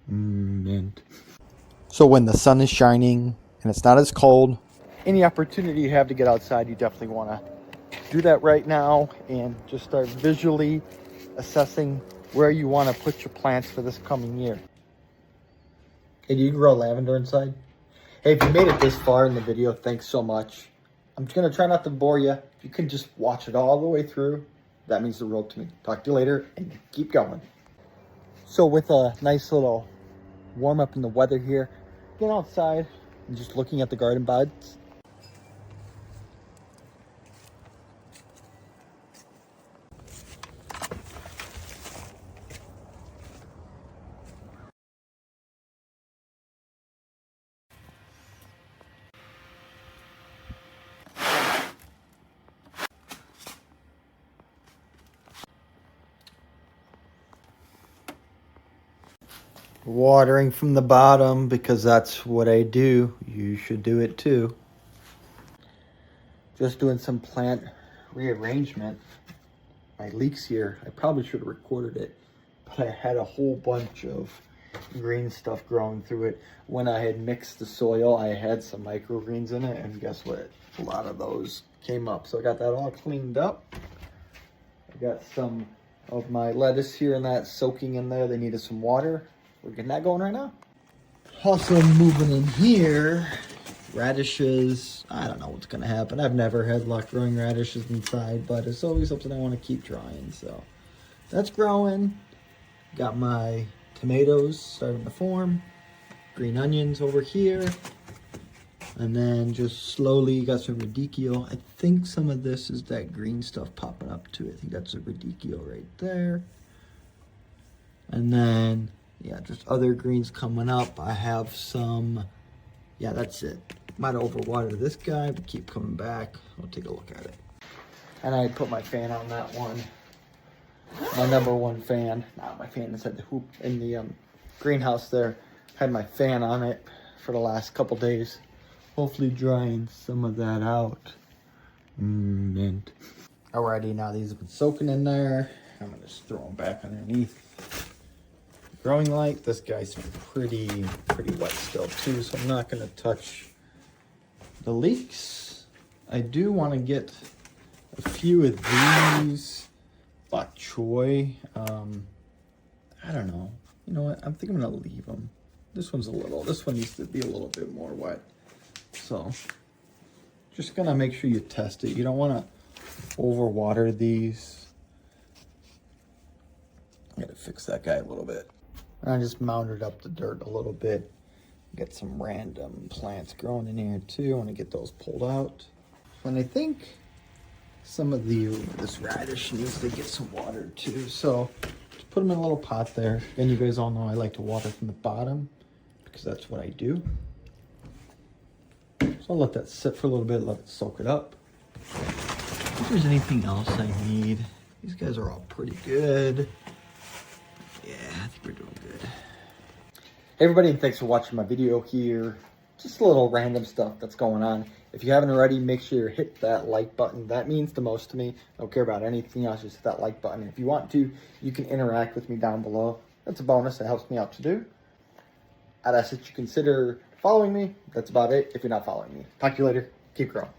Mint. So when the sun is shining and it's not as cold, any opportunity you have to get outside, you definitely want to do that right now and just start visually assessing where you want to put your plants for this coming year. Hey, do you grow lavender inside? Hey, if you made it this far in the video, thanks so much. I'm just going to try not to bore you. If you can just watch it all the way through, that means the world to me. Talk to you later and keep going. So with a nice little warm up in the weather here, getting outside and just looking at the garden buds. Watering from the bottom because that's what I do. You should do it too. Just doing some plant rearrangement. My leeks here, I probably should have recorded it, but I had a whole bunch of green stuff growing through it. When I had mixed the soil, I had some microgreens in it, and guess what? A lot of those came up. So I got that all cleaned up. I got some of my lettuce here and that soaking in there. They needed some water. We're getting that going right now. Also moving in here, radishes. I don't know what's going to happen. I've never had luck growing radishes inside, but it's always something I want to keep trying. So that's growing. Got my tomatoes starting to form. Green onions over here. And then just slowly got some radicchio. I think some of this is that green stuff popping up too. I think that's a radicchio right there. And then, yeah, just other greens coming up. I have some, yeah, that's it. Might have overwatered this guy, but keep coming back. I'll take a look at it. And I put my fan on that one. My number one fan. Not my fan inside the hoop in the greenhouse there. Had my fan on it for the last couple days. Hopefully drying some of that out. Mint. Alrighty, now these have been soaking in there. I'm gonna just throw them back underneath. Growing light, this guy's pretty wet still too, so I'm not gonna touch the leeks. I do want to get a few of these bok choy. I don't know. You know what? I think I'm gonna leave them. This one needs to be a little bit more wet. So just gonna make sure you test it. You don't want to overwater these. I gotta fix that guy a little bit. And I just mounted up the dirt a little bit. Get some random plants growing in here too. I want to get those pulled out. And I think some of this radish needs to get some water too. So just put them in a little pot there. And you guys all know I like to water from the bottom because that's what I do. So I'll let that sit for a little bit, let it soak it up. If there's anything else I need, these guys are all pretty good. Yeah, I think we're doing good. Hey everybody, and thanks for watching my video here. Just a little random stuff that's going on. If you haven't already, make sure you hit that like button. That means the most to me. I don't care about anything else, just hit that like button. If you want to, you can interact with me down below. That's a bonus, it helps me out to do. I'd ask that you consider following me. That's about it if you're not following me. Talk to you later. Keep growing.